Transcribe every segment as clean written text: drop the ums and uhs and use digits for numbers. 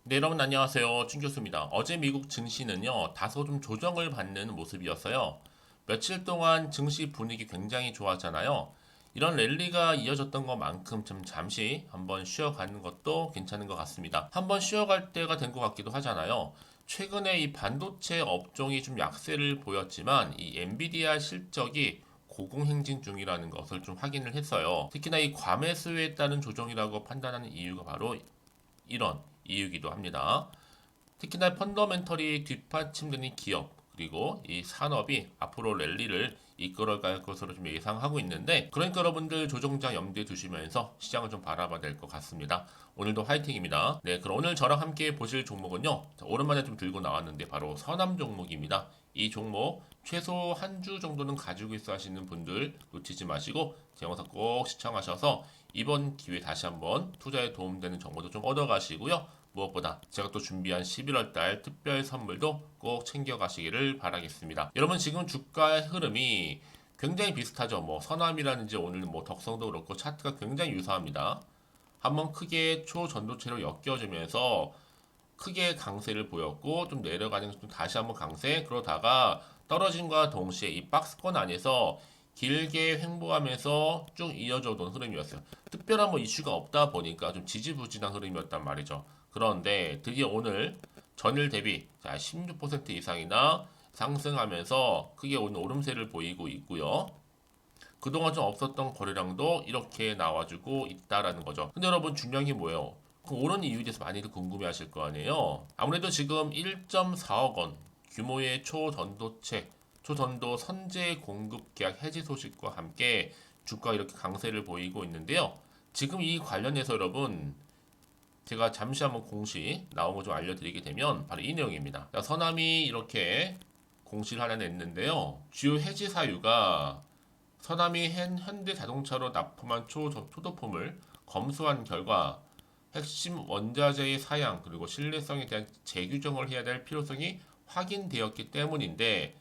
네, 여러분 안녕하세요. 춘 교수입니다. 어제 미국 증시는요, 다소 좀 조정을 받는 모습이었어요. 며칠 동안 증시 분위기 굉장히 좋았잖아요. 이런 랠리가 이어졌던 것만큼 좀 잠시 한번 쉬어가는 것도 괜찮은 것 같습니다. 한번 쉬어갈 때가 된 것 같기도 하잖아요. 최근에 이 반도체 업종이 좀 약세를 보였지만 이 엔비디아 실적이 고공행진 중이라는 것을 좀 확인을 했어요. 특히나 이 과매수에 따른 조정이라고 판단하는 이유가 바로 이런 이유기도 합니다. 특히나 펀더멘털이 뒷받침되는 기업 그리고 이 산업이 앞으로 랠리를 이끌어갈 것으로 좀 예상하고 있는데 그러니까 여러분들 조정장 염두에 두시면서 시장을 좀 바라봐야 될 것 같습니다. 오늘도 화이팅입니다. 네, 그럼 오늘 저랑 함께 보실 종목은요. 오랜만에 좀 들고 나왔는데 바로 서남 종목입니다. 이 종목 최소 한 주 정도는 가지고 있어 하시는 분들 놓치지 마시고 제 영상 꼭 시청하셔서 이번 기회에 다시 한번 투자에 도움되는 정보도 좀 얻어가시고요. 무엇보다 제가 또 준비한 11월 달 특별 선물도 꼭 챙겨가시기를 바라겠습니다. 여러분 지금 주가의 흐름이 굉장히 비슷하죠. 뭐 서남이라든지 오늘 뭐 덕성도 그렇고 차트가 굉장히 유사합니다. 한번 크게 초전도체로 엮여지면서 크게 강세를 보였고 좀 내려가는 좀 다시 한번 강세 그러다가 떨어진과 동시에 이 박스권 안에서 길게 횡보하면서 쭉 이어져 온 흐름이었어요. 특별한 뭐 이슈가 없다 보니까 좀 지지부진한 흐름이었단 말이죠. 그런데 드디어 오늘 전일 대비 16% 이상이나 상승하면서 크게 오늘 오름세를 보이고 있고요. 그동안 좀 없었던 거래량도 이렇게 나와주고 있다라는 거죠. 근데 여러분 중요한 게 뭐예요? 그 오른 이유에 대해서 많이들 궁금해 하실 거 아니에요? 아무래도 지금 1.4억 원 규모의 초전도 선제 공급 계약 해지 소식과 함께 주가가 이렇게 강세를 보이고 있는데요. 지금 이 관련해서 여러분 제가 잠시 한번 공시 나온 거 좀 알려드리게 되면 바로 이 내용입니다. 서남이 이렇게 공시를 하나 냈는데요. 주요 해지 사유가 서남이 현대자동차로 납품한 초도품을 검수한 결과 핵심 원자재의 사양 그리고 신뢰성에 대한 재규정을 해야 될 필요성이 확인되었기 때문인데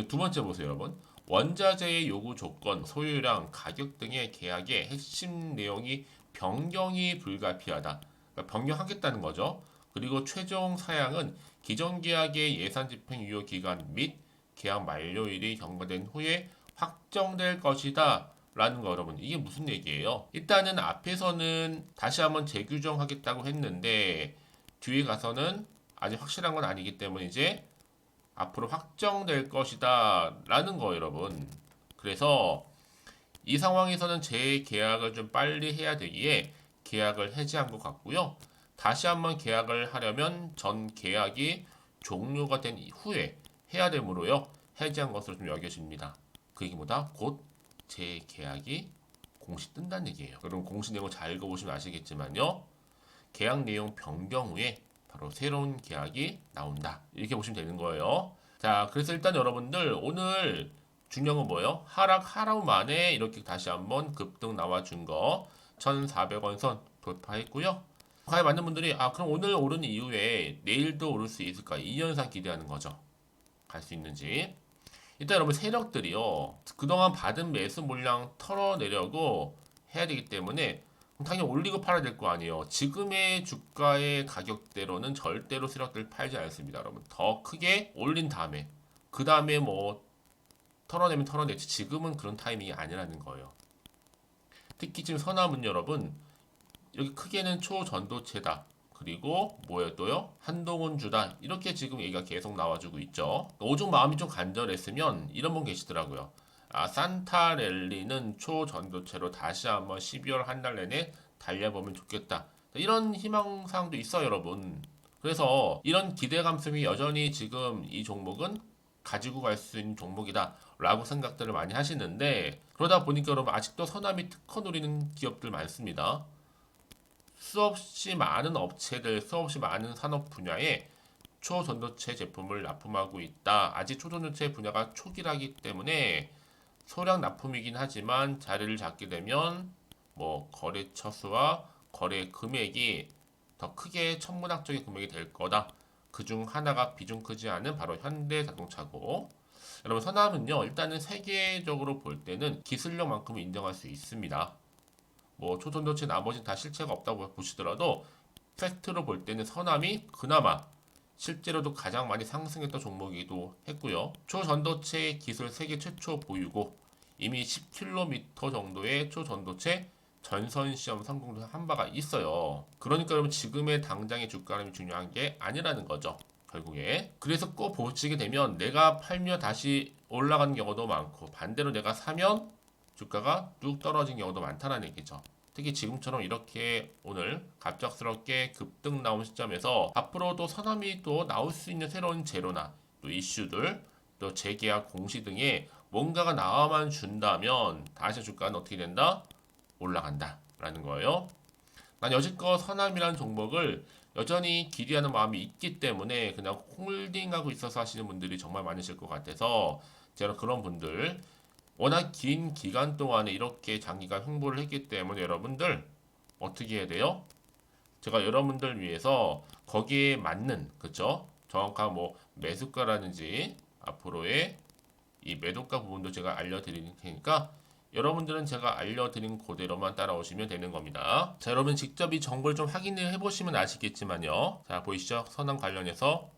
두 번째 보세요 여러분. 원자재의 요구 조건, 소유량, 가격 등의 계약의 핵심 내용이 변경이 불가피하다. 그러니까 변경하겠다는 거죠. 그리고 최종 사양은 기존 계약의 예산 집행 유효 기간 및 계약 만료일이 경과된 후에 확정될 것이다. 라는 거 여러분 이게 무슨 얘기예요? 일단은 앞에서는 다시 한번 재규정하겠다고 했는데 뒤에 가서는 아직 확실한 건 아니기 때문에 이제 앞으로 확정될 것이다 라는 거 여러분. 그래서 이 상황에서는 재계약을 좀 빨리 해야 되기에 계약을 해지한 것 같고요. 다시 한번 계약을 하려면 전 계약이 종료가 된 후에 해야 되므로요. 해지한 것으로 좀 여겨집니다. 그 얘기보다 곧 재계약이 공시 뜬다는 얘기예요. 여러분 공시 내용 잘 읽어보시면 아시겠지만요. 계약 내용 변경 후에 바로 새로운 계약이 나온다. 이렇게 보시면 되는 거예요. 자, 그래서 일단 여러분들 오늘 중요한 건 뭐예요? 하락 하루 만에 이렇게 다시 한번 급등 나와준 거 1,400원 선 돌파했고요. 과연 많은 분들이 그럼 오늘 오른 이후에 내일도 오를 수 있을까? 이 현상 기대하는 거죠. 갈 수 있는지. 일단 여러분 세력들이요. 그동안 받은 매수 물량 털어내려고 해야 되기 때문에 당연히 올리고 팔아야 될 거 아니에요. 지금의 주가의 가격대로는 절대로 세력들 팔지 않습니다, 여러분. 더 크게 올린 다음에 그 다음에 뭐 털어내면 털어내지 지금은 그런 타이밍이 아니라는 거예요. 특히 지금 서남은 여러분 여기 크게는 초전도체다. 그리고 뭐예요 또요? 한동훈주다. 이렇게 지금 얘기가 계속 나와주고 있죠. 오죽 마음이 좀 간절했으면 이런 분 계시더라고요. 산타랠리는 초전도체로 다시 한번 12월 한 달 내내 달려보면 좋겠다. 이런 희망사항도 있어요, 여러분. 그래서 이런 기대감 속에 여전히 지금 이 종목은 가지고 갈 수 있는 종목이다. 라고 생각들을 많이 하시는데 그러다 보니까 여러분 아직도 서남이 특허 노리는 기업들 많습니다. 수없이 많은 업체들, 수없이 많은 산업 분야에 초전도체 제품을 납품하고 있다. 아직 초전도체 분야가 초기라기 때문에 소량 납품이긴 하지만 자리를 잡게 되면 뭐 거래처 수와 거래 금액이 더 크게 천문학적인 금액이 될 거다. 그중 하나가 비중 크지 않은 바로 현대자동차고 여러분 서남은요 일단은 세계적으로 볼 때는 기술력만큼은 인정할 수 있습니다. 뭐 초전도체 나머지는 다 실체가 없다고 보시더라도 팩트로 볼 때는 서남이 그나마 실제로도 가장 많이 상승했던 종목이기도 했고요. 초전도체 기술 세계 최초 보유고 이미 10km 정도의 초전도체 전선 시험 성공한 바가 있어요. 그러니까 여러분 지금의 당장의 주가는 중요한 게 아니라는 거죠. 결국에. 그래서 꼭 보시게 되면 내가 팔면 다시 올라가는 경우도 많고 반대로 내가 사면 주가가 뚝 떨어진 경우도 많다는 얘기죠. 특히 지금처럼 이렇게 오늘 갑작스럽게 급등 나온 시점에서 앞으로도 서남이 또 나올 수 있는 새로운 재료나 또 이슈들 또 재계약 공시 등의 뭔가가 나와만 준다면 다시 주가는 어떻게 된다? 올라간다 라는 거예요. 난 여지껏 서남이라는 종목을 여전히 기대하는 마음이 있기 때문에 그냥 홀딩하고 있어서 하시는 분들이 정말 많으실 것 같아서 제가 그런 분들 워낙 긴 기간 동안에 이렇게 장기간 횡보를 했기 때문에 여러분들 어떻게 해야 돼요? 제가 여러분들 위해서 거기에 맞는 그쵸? 정확한 뭐 매수가라든지 앞으로의 이 매도가 부분도 제가 알려드릴 테니까 여러분들은 제가 알려드린 그대로만 따라오시면 되는 겁니다. 자, 여러분 직접 이 정보를 좀 확인을 해보시면 아시겠지만요. 자, 보이시죠? 선암 관련해서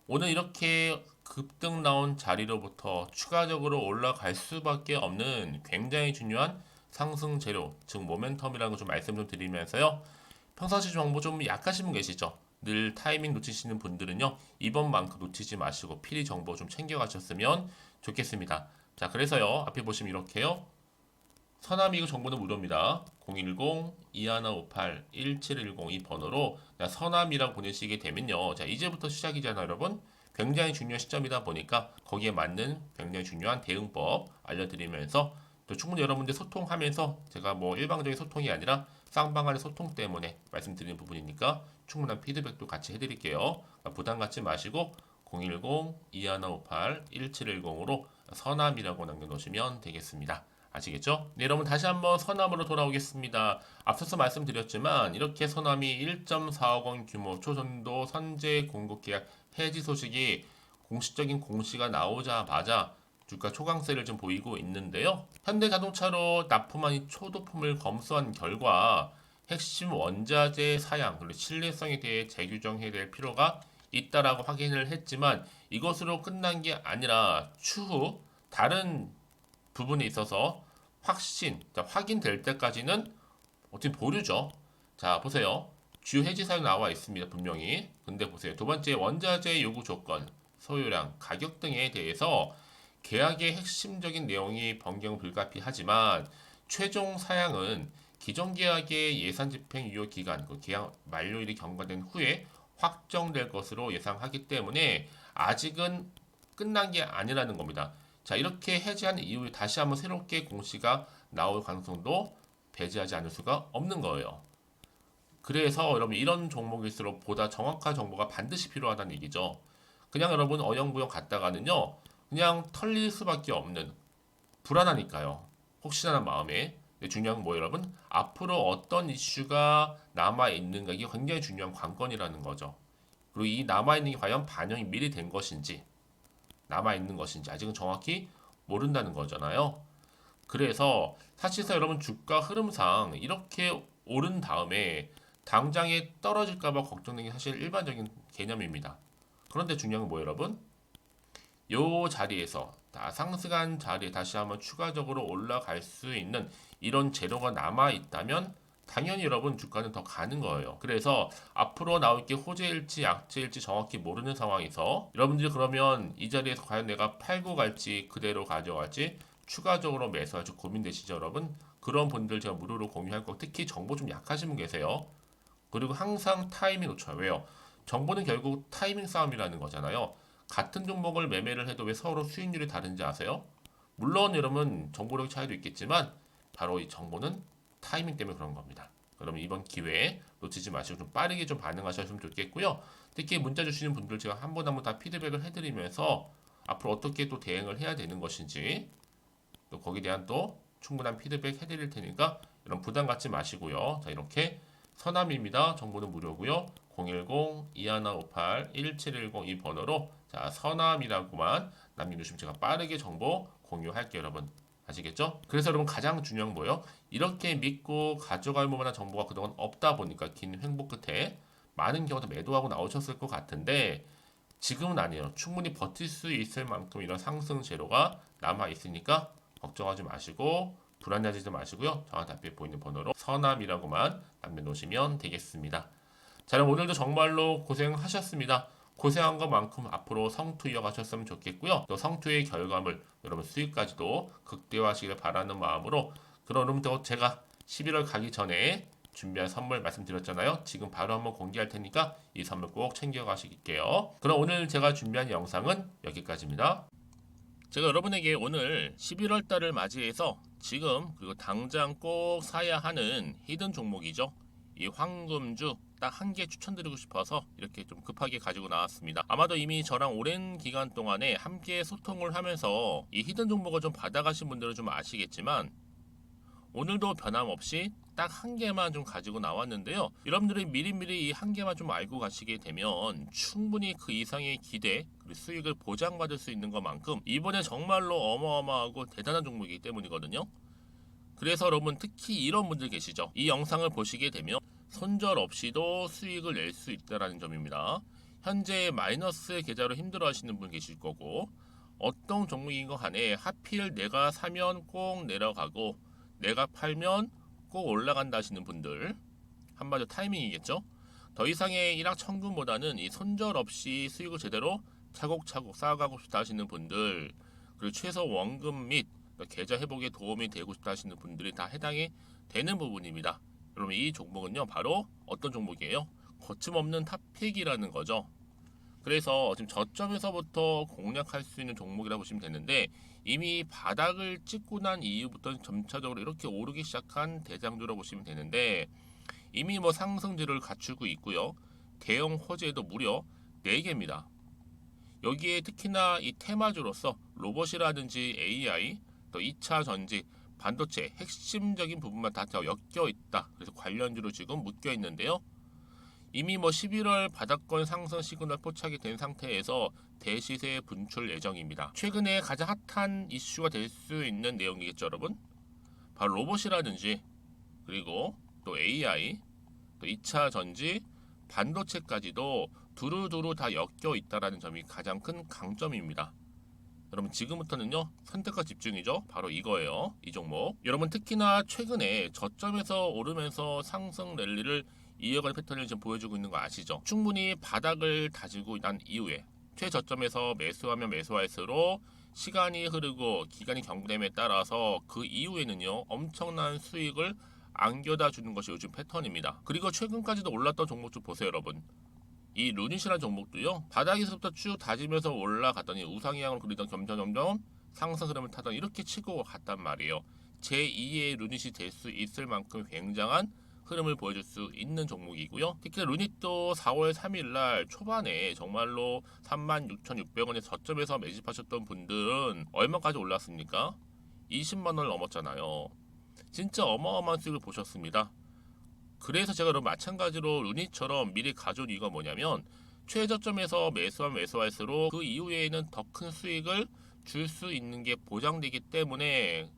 오늘 이렇게 급등 나온 자리로부터 추가적으로 올라갈 수밖에 없는 굉장히 중요한 상승 재료, 즉 모멘텀이라는 거 좀 말씀 좀 드리면서요. 평상시 정보 좀 약하신 분 계시죠? 늘 타이밍 놓치시는 분들은요. 이번만큼 놓치지 마시고 필히 정보 좀 챙겨가셨으면 좋겠습니다. 자, 그래서요. 앞에 보시면 이렇게요. 서남이그 정보는 무료입니다. 010-2158-1710 이 번호로 서남이라고 보내시게 되면요. 자, 이제부터 시작이잖아요, 여러분. 굉장히 중요한 시점이다 보니까 거기에 맞는 굉장히 중요한 대응법 알려드리면서 또 충분히 여러분들 소통하면서 제가 뭐 일방적인 소통이 아니라 쌍방간의 소통 때문에 말씀드리는 부분이니까 충분한 피드백도 같이 해드릴게요. 그러니까 부담 갖지 마시고 010-2158-1710으로 서남이라고 남겨놓으시면 되겠습니다. 아시겠죠? 네, 여러분 다시 한번 서남으로 돌아오겠습니다. 앞서서 말씀드렸지만 이렇게 서남이 1.4억 원 규모 초전도 선제 공급 계약 해지 소식이 공식적인 공시가 나오자마자 주가 초강세를 좀 보이고 있는데요. 현대자동차로 납품한 초도품을 검수한 결과 핵심 원자재 사양 그리고 신뢰성에 대해 재규정해야 될 필요가 있다라고 확인을 했지만 이것으로 끝난 게 아니라 추후 다른 부분에 있어서 확인될 때까지는 어떻게 보류죠. 자, 보세요. 주요 해지 사유 나와 있습니다. 분명히. 근데 보세요. 두 번째 원자재 요구 조건, 소요량, 가격 등에 대해서 계약의 핵심적인 내용이 변경 불가피하지만 최종 사양은 기존 계약의 예산 집행 유효 기간, 그 계약 만료일이 경과된 후에 확정될 것으로 예상하기 때문에 아직은 끝난 게 아니라는 겁니다. 자, 이렇게 해지한 이후에 다시 한번 새롭게 공시가 나올 가능성도 배제하지 않을 수가 없는 거예요. 그래서 여러분 이런 종목일수록 보다 정확한 정보가 반드시 필요하다는 얘기죠. 그냥 여러분 어영부영 갔다가는요. 그냥 털릴 수밖에 없는 불안하니까요. 혹시나 마음에. 근데 중요한 건 뭐예요, 여러분? 앞으로 어떤 이슈가 남아있는가 이게 굉장히 중요한 관건이라는 거죠. 그리고 이 남아있는 게 과연 반영이 미리 된 것인지 남아있는 것인지 아직은 정확히 모른다는 거잖아요. 그래서 사실상 여러분 주가 흐름상 이렇게 오른 다음에 당장에 떨어질까봐 걱정되는 게 사실 일반적인 개념입니다. 그런데 중요한 건 뭐예요, 여러분? 요 자리에서 상승한 자리에 다시 한번 추가적으로 올라갈 수 있는 이런 재료가 남아 있다면 당연히 여러분 주가는 더 가는 거예요. 그래서 앞으로 나올 게 호재일지 약재일지 정확히 모르는 상황에서 여러분들이 그러면 이 자리에서 과연 내가 팔고 갈지 그대로 가져갈지 추가적으로 매수할지 고민되시죠, 여러분? 그런 분들 제가 무료로 공유할 거 특히 정보 좀 약하신 분 계세요. 그리고 항상 타이밍 놓쳐요. 왜요? 정보는 결국 타이밍 싸움이라는 거잖아요. 같은 종목을 매매를 해도 왜 서로 수익률이 다른지 아세요? 물론 여러분 정보력 차이도 있겠지만 바로 이 정보는 타이밍 때문에 그런 겁니다. 그러면 이번 기회에 놓치지 마시고 좀 빠르게 좀 반응하셨으면 좋겠고요. 특히 문자 주시는 분들 제가 한 번 한 번 다 피드백을 해드리면서 앞으로 어떻게 또 대응을 해야 되는 것인지 또 거기에 대한 또 충분한 피드백 해드릴 테니까 이런 부담 갖지 마시고요. 자, 이렇게 서남입니다. 정보는 무료고요. 010-2158-1710 이 번호로 자, 서남이라고만 남겨주시면 제가 빠르게 정보 공유할게요, 여러분. 아시겠죠? 그래서 여러분 가장 중요한 거예요. 이렇게 믿고 가져갈 만한 정보가 그동안 없다 보니까 긴 횡보 끝에 많은 경우도 매도하고 나오셨을 것 같은데 지금은 아니에요. 충분히 버틸 수 있을 만큼 이런 상승 재료가 남아 있으니까 걱정하지 마시고 불안해하지 마시고요. 저한테 앞에 보이는 번호로 서남이라고만 남겨놓으시면 되겠습니다. 자, 그럼 오늘도 정말로 고생하셨습니다. 고생한 것만큼 앞으로 성투 이어가셨으면 좋겠고요. 또 성투의 결과물, 여러분 수익까지도 극대화하시길 바라는 마음으로 그럼 여러분들 제가 11월 가기 전에 준비한 선물 말씀드렸잖아요. 지금 바로 한번 공개할 테니까 이 선물 꼭 챙겨가실게요. 그럼 오늘 제가 준비한 영상은 여기까지입니다. 제가 여러분에게 오늘 11월 달을 맞이해서 지금 그리고 당장 꼭 사야 하는 히든 종목이죠. 이 황금주 딱 한 개 추천드리고 싶어서 이렇게 좀 급하게 가지고 나왔습니다. 아마도 이미 저랑 오랜 기간 동안에 함께 소통을 하면서 이 히든 종목을 좀 받아가신 분들은 좀 아시겠지만 오늘도 변함없이 딱 한 개만 좀 가지고 나왔는데요. 여러분들이 미리미리 이 한 개만 좀 알고 가시게 되면 충분히 그 이상의 기대 그리고 수익을 보장받을 수 있는 것만큼 이번에 정말로 어마어마하고 대단한 종목이기 때문이거든요. 그래서 여러분 특히 이런 분들 계시죠. 이 영상을 보시게 되면 손절 없이도 수익을 낼 수 있다는 점입니다. 현재 마이너스 계좌로 힘들어 하시는 분 계실 거고 어떤 종목인 거 간에 하필 내가 사면 꼭 내려가고 내가 팔면 꼭 올라간다 하시는 분들 한마디로 타이밍이겠죠. 더 이상의 일확천금보다는 이 손절 없이 수익을 제대로 차곡차곡 쌓아가고 싶다 하시는 분들 그리고 최소 원금 및 계좌 회복에 도움이 되고 싶다 하시는 분들이 다 해당이 되는 부분입니다. 여러분 이 종목은요 바로 어떤 종목이에요? 거침없는 탑픽이라는 거죠. 그래서 지금 저점에서부터 공략할 수 있는 종목이라고 보시면 되는데 이미 바닥을 찍고 난 이후부터 점차적으로 이렇게 오르기 시작한 대장주라고 보시면 되는데 이미 뭐 상승률을 갖추고 있고요. 대형 호재도 무려 4개입니다. 여기에 특히나 이 테마주로서 로봇이라든지 AI, 또 2차 전지, 반도체 핵심적인 부분만 다 엮여 있다. 그래서 관련주로 지금 묶여 있는데요. 이미 뭐 11월 바닥권 상승 시그널 포착이 된 상태에서 대시세 분출 예정입니다. 최근에 가장 핫한 이슈가 될 수 있는 내용이겠죠, 여러분? 바로 로봇이라든지 그리고 또 AI, 또 2차 전지, 반도체까지도 두루두루 다 엮여 있다는 점이 가장 큰 강점입니다. 여러분 지금부터는요 선택과 집중이죠. 바로 이거예요. 이 종목. 여러분 특히나 최근에 저점에서 오르면서 상승 랠리를 이어갈 패턴을 지금 보여주고 있는 거 아시죠? 충분히 바닥을 다지고 난 이후에 최저점에서 매수하면 매수할수록 시간이 흐르고 기간이 경과됨에 따라서 그 이후에는요 엄청난 수익을 안겨다 주는 것이 요즘 패턴입니다. 그리고 최근까지도 올랐던 종목 좀 보세요, 여러분. 이 루닛이라는 종목도요 바닥에서부터 쭉 다지면서 올라갔더니 우상향으로 그리던 점점 상승 흐름을 타던 이렇게 치고 갔단 말이에요. 제2의 루닛이 될 수 있을 만큼 굉장한 흐름을 보여줄 수 있는 종목이고요. 특히 루닛도 4월 3일날 초반에 정말로 36,600원의 저점에서 매집하셨던 분들은 얼마까지 올랐습니까? 20만원을 넘었잖아요. 진짜 어마어마한 수익을 보셨습니다. 그래서 제가 그럼 마찬가지로 루닛처럼 미리 가져온 이유가 뭐냐면 최저점에서 매수하면 매수할수록 그 이후에는 더 큰 수익을 줄 수 있는 게 보장되기 때문에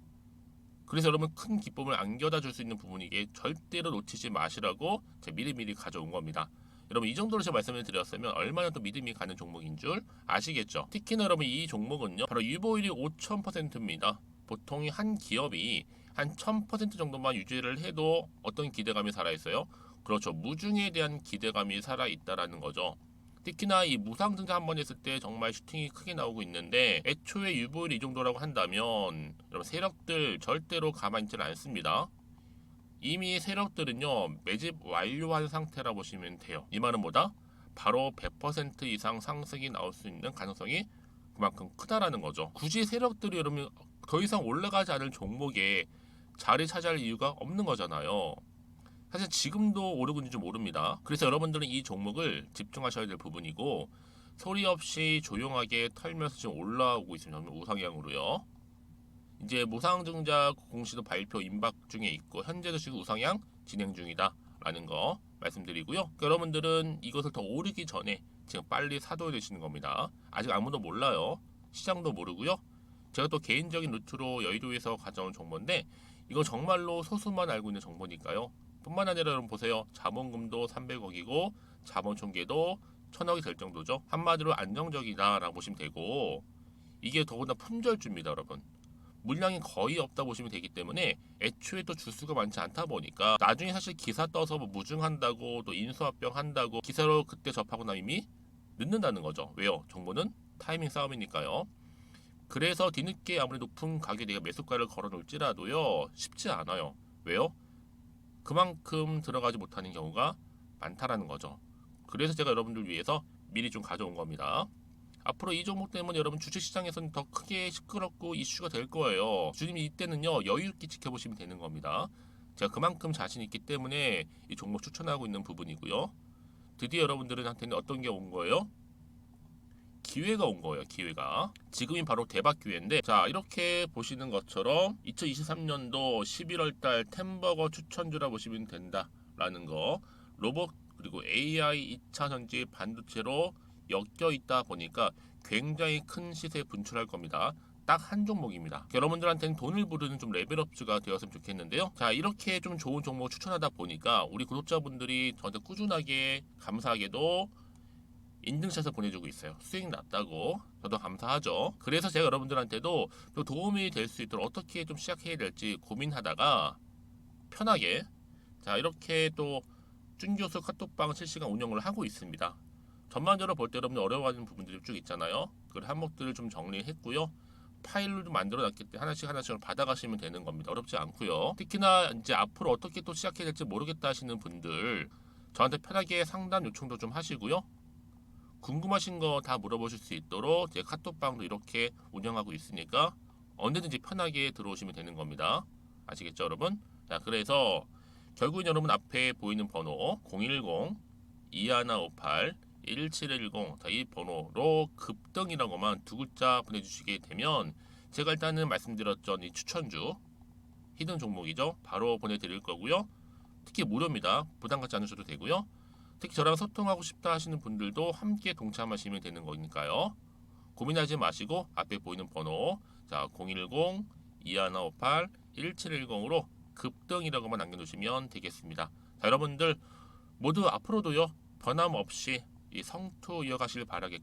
그래서 여러분 큰 기쁨을 안겨다 줄 수 있는 부분이기에 절대로 놓치지 마시라고 제가 미리미리 가져온 겁니다. 여러분 이 정도로 제가 말씀을 드렸으면 얼마나 또 믿음이 가는 종목인 줄 아시겠죠? 특히나 여러분 이 종목은요 바로 유보율이 5000%입니다. 보통 한 기업이 한 1000% 정도만 유지를 해도 어떤 기대감이 살아있어요? 그렇죠. 무중에 대한 기대감이 살아있다라는 거죠. 특히나 이 무상증자 한번 했을 때 정말 슈팅이 크게 나오고 있는데 애초에 유보율이 이 정도라고 한다면 여러분 세력들 절대로 가만히 있지는 않습니다. 이미 세력들은요 매집 완료한 상태라 보시면 돼요. 이 말은 뭐다? 바로 100% 이상 상승이 나올 수 있는 가능성이 그만큼 크다라는 거죠. 굳이 세력들이 여러분 더 이상 올라가지 않을 종목에 자리 차지할 이유가 없는 거잖아요. 사실 지금도 오르고 있는지 모릅니다. 그래서 여러분들은 이 종목을 집중하셔야 될 부분이고 소리 없이 조용하게 털면서 지금 올라오고 있습니다. 우상향으로요. 이제 무상증자 공시도 발표 임박 중에 있고 현재도 지금 우상향 진행 중이다 라는 거 말씀드리고요. 그러니까 여러분들은 이것을 더 오르기 전에 지금 빨리 사둬야 되시는 겁니다. 아직 아무도 몰라요. 시장도 모르고요. 제가 또 개인적인 루트로 여의도에서 가져온 정보인데 이거 정말로 소수만 알고 있는 정보니까요. 뿐만 아니라 여러분 보세요. 자본금도 300억이고 자본총계도 1000억이 될 정도죠. 한마디로 안정적이다라고 보시면 되고, 이게 더구나 품절주입니다, 여러분. 물량이 거의 없다 보시면 되기 때문에 애초에 또 주수가 많지 않다 보니까 나중에 사실 기사 떠서 뭐 무증한다고 또 인수합병 한다고 기사로 그때 접하고 나면 이미 늦는다는 거죠. 왜요? 정보는 타이밍 싸움이니까요. 그래서 뒤늦게 아무리 높은 가격에 내가 매수가를 걸어 놓을지라도요, 쉽지 않아요. 왜요? 그만큼 들어가지 못하는 경우가 많다라는 거죠. 그래서 제가 여러분들 위해서 미리 좀 가져온 겁니다. 앞으로 이 종목 때문에 여러분 주식시장에서는 더 크게 시끄럽고 이슈가 될 거예요. 주님이 이때는요, 여유 있게 지켜보시면 되는 겁니다. 제가 그만큼 자신 있기 때문에 이 종목 추천하고 있는 부분이고요. 드디어 여러분들한테는 어떤 게 온 거예요? 기회가 온 거예요. 기회가. 지금이 바로 대박 기회인데, 자, 이렇게 보시는 것처럼 2023년도 11월 달 템버거 추천주라 보시면 된다라는 거. 로봇 그리고 AI 2차 전지 반도체로 엮여 있다 보니까 굉장히 큰 시세 분출할 겁니다. 딱 한 종목입니다. 여러분들한테는 돈을 부르는 좀 레벨업주가 되었으면 좋겠는데요. 자, 이렇게 좀 좋은 종목 추천하다 보니까 우리 구독자분들이 저한테 꾸준하게 감사하게도 인증샷을 보내주고 있어요. 수익 났다고. 저도 감사하죠. 그래서 제가 여러분들한테도 또 도움이 될 수 있도록 어떻게 좀 시작해야 될지 고민하다가 편하게, 자, 이렇게 또 준교수 카톡방 실시간 운영을 하고 있습니다. 전반적으로 볼 때 여러분들 어려워하는 부분들이 쭉 있잖아요. 그 항목들을 좀 정리했고요. 파일로 좀 만들어 놨기 때문에 하나씩 하나씩 받아가시면 되는 겁니다. 어렵지 않고요. 특히나 이제 앞으로 어떻게 또 시작해야 될지 모르겠다 하시는 분들, 저한테 편하게 상담 요청도 좀 하시고요. 궁금하신 거 다 물어보실 수 있도록 제 카톡방도 이렇게 운영하고 있으니까 언제든지 편하게 들어오시면 되는 겁니다. 아시겠죠, 여러분? 자, 그래서 결국은 여러분 앞에 보이는 번호 010-2158-1710, 자, 이 번호로 급등이라고만 두 글자 보내주시게 되면 제가 일단은 말씀드렸던 이 추천주 히든 종목이죠. 바로 보내드릴 거고요. 특히 무료입니다. 부담 갖지 않으셔도 되고요. 특히 저랑 소통하고 싶다 하시는 분들도 함께 동참하시면 되는 거니까요. 고민하지 마시고 앞에 보이는 번호, 자, 010-2158-1710으로 급등이라고만 남겨놓으시면 되겠습니다. 자, 여러분들 모두 앞으로도요, 변함없이 이 성투 이어가실 바라겠습니다.